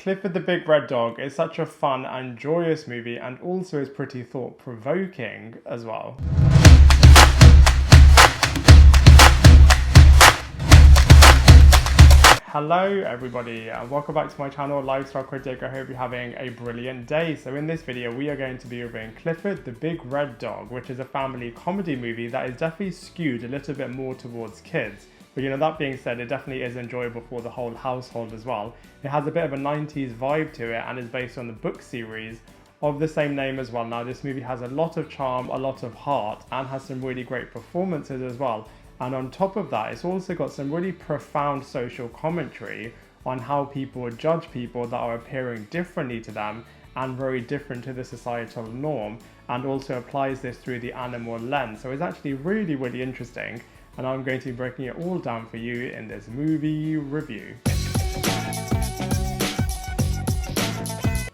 Clifford the Big Red Dog is such a fun and joyous movie, and also is pretty thought-provoking as well. Hello everybody and welcome back to my channel, Lifestyle Critic. I hope you're having a brilliant day. So in this video we are going to be reviewing Clifford the Big Red Dog, which is a family comedy movie that is definitely skewed a little bit more towards kids. But you know, that being said, it definitely is enjoyable for the whole household as well. It has a bit of a 90s vibe to it and is based on the book series of the same name as well. Now this movie has a lot of charm, a lot of heart, and has some really great performances as well. And on top of that, it's also got some really profound social commentary on how people judge people that are appearing differently to them and very different to the societal norm, and also applies this through the animal lens. So it's actually really, really interesting, and I'm going to be breaking it all down for you in this movie review.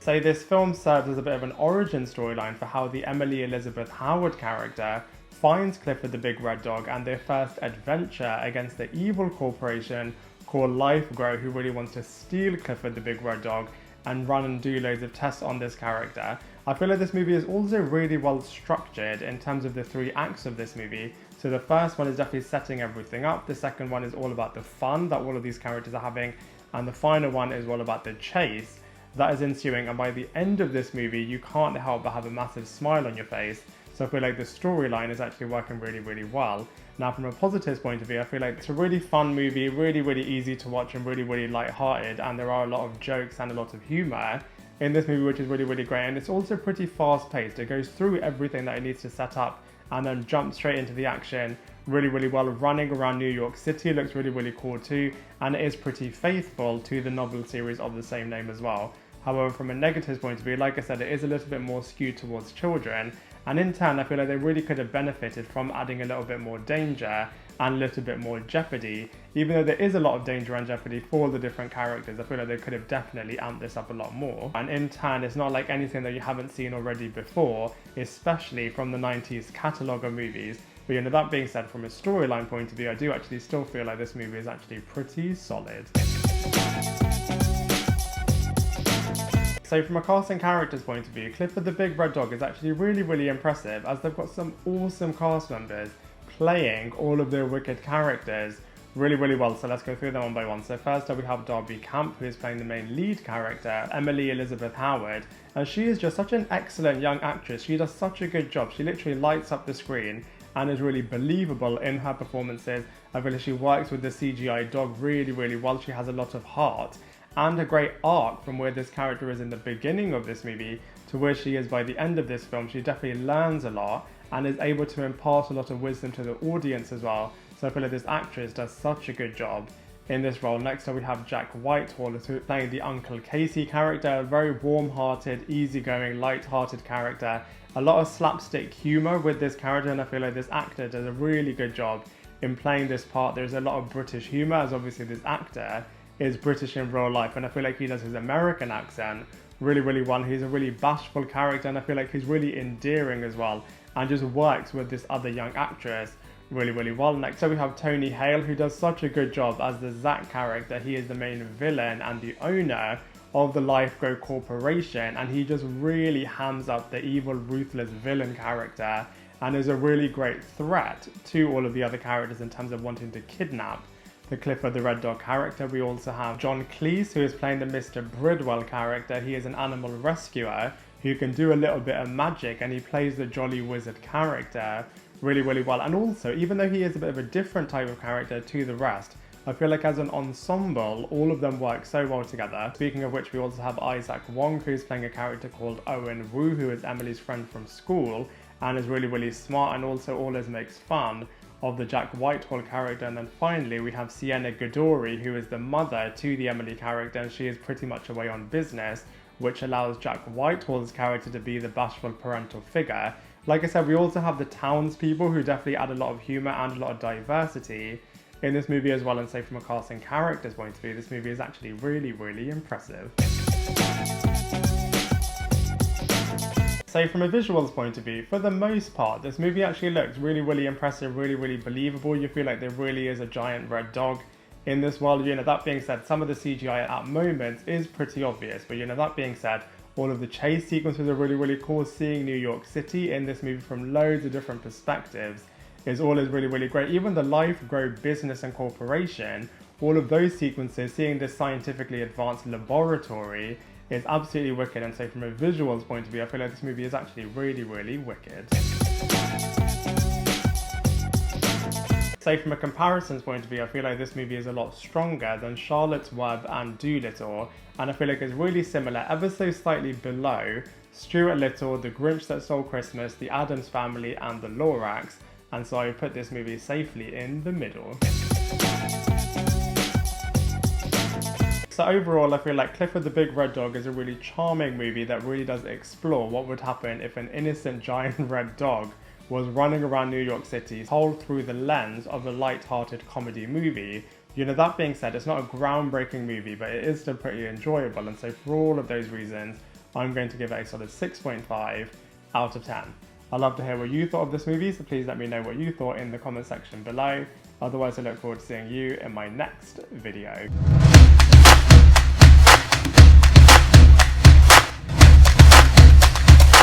So this film serves as a bit of an origin storyline for how the Emily Elizabeth Howard character finds Clifford the Big Red Dog and their first adventure against the evil corporation called LifeGrow, who really wants to steal Clifford the Big Red Dog and run and do loads of tests on this character. I feel like this movie is also really well structured in terms of the three acts of this movie. So the first one is definitely setting everything up, the second one is all about the fun that all of these characters are having, and the final one is all about the chase that is ensuing. And by the end of this movie you can't help but have a massive smile on your face. So I feel like the storyline is actually working really, really well. Now from a positives point of view, I feel like it's a really fun movie, really, really easy to watch and really, really light-hearted, and there are a lot of jokes and a lot of humour in this movie, which is really, really great. And it's also pretty fast-paced. It goes through everything that it needs to set up and then jumps straight into the action really, really well. Running around New York City looks really, really cool too, and it is pretty faithful to the novel series of the same name as well. However, from a negatives point of view, like I said, it is a little bit more skewed towards children, and in turn I feel like they really could have benefited from adding a little bit more danger and a little bit more jeopardy. Even though there is a lot of danger and jeopardy for the different characters, I feel like they could have definitely amped this up a lot more. And in turn, it's not like anything that you haven't seen already before, especially from the 90s catalogue of movies. But you know, that being said, from a storyline point of view, I do actually still feel like this movie is actually pretty solid. So from a cast and characters point of view, Clifford the Big Red Dog is actually really, really impressive, as they've got some awesome cast members playing all of their wicked characters really, really well. So let's go through them one by one. So first up we have Darby Camp, who is playing the main lead character, Emily Elizabeth Howard, and she is just such an excellent young actress. She does such a good job. She literally lights up the screen and is really believable in her performances. I feel like she works with the CGI dog really, really well. She has a lot of heart and a great arc from where this character is in the beginning of this movie to where she is by the end of this film. She definitely learns a lot and is able to impart a lot of wisdom to the audience as well. So I feel like this actress does such a good job in this role. Next up we have Jack Whitehall, who's playing the Uncle Casey character, a very warm-hearted, easygoing, light-hearted character. A lot of slapstick humour with this character, and I feel like this actor does a really good job in playing this part. There's a lot of British humour, as obviously this actor is British in real life, and I feel like he does his American accent really, really well. He's a really bashful character, and I feel like he's really endearing as well, and just works with this other young actress really, really well. Next up we have Tony Hale, who does such a good job as the Zach character. He is the main villain and the owner of the LifeGrow Corporation, and he just really hams up the evil, ruthless villain character and is a really great threat to all of the other characters in terms of wanting to kidnap the Clifford the Red Dog character. We also have John Cleese, who is playing the Mr. Bridwell character. He is an animal rescuer who can do a little bit of magic, and he plays the Jolly Wizard character really, really well. And also, even though he is a bit of a different type of character to the rest, I feel like as an ensemble, all of them work so well together. Speaking of which, we also have Isaac Wong, who's playing a character called Owen Wu, who is Emily's friend from school and is really, really smart, and also always makes fun of the Jack Whitehall character. And then finally we have Sienna Guillory, who is the mother to the Emily character, and she is pretty much away on business, which allows Jack Whitehall's character to be the bashful parental figure. Like I said, we also have the townspeople, who definitely add a lot of humour and a lot of diversity in this movie as well. And so from a cast and characters point of view, this movie is actually really, really impressive. So from a visuals point of view, for the most part, this movie actually looks really, really impressive, really, really believable. You feel like there really is a giant red dog in this world. You know, that being said, some of the CGI at moments is pretty obvious, but you know, that being said, all of the chase sequences are really, really cool. Seeing New York City in this movie from loads of different perspectives is really, really great. Even the life, grow, business and corporation, all of those sequences, seeing this scientifically advanced laboratory is absolutely wicked. And so from a visuals point of view, I feel like this movie is actually really, really wicked. So from a comparisons point of view, I feel like this movie is a lot stronger than Charlotte's Web and Doolittle, and I feel like it's really similar, ever so slightly below Stuart Little, The Grinch That Stole Christmas, The Addams Family and The Lorax, and so I put this movie safely in the middle. So overall, I feel like Clifford the Big Red Dog is a really charming movie that really does explore what would happen if an innocent giant red dog was running around New York City, told through the lens of a light-hearted comedy movie. You know, that being said, it's not a groundbreaking movie, but it is still pretty enjoyable, and so for all of those reasons, I'm going to give it a solid 6.5 out of 10. I'd love to hear what you thought of this movie, so please let me know what you thought in the comment section below. Otherwise, I look forward to seeing you in my next video.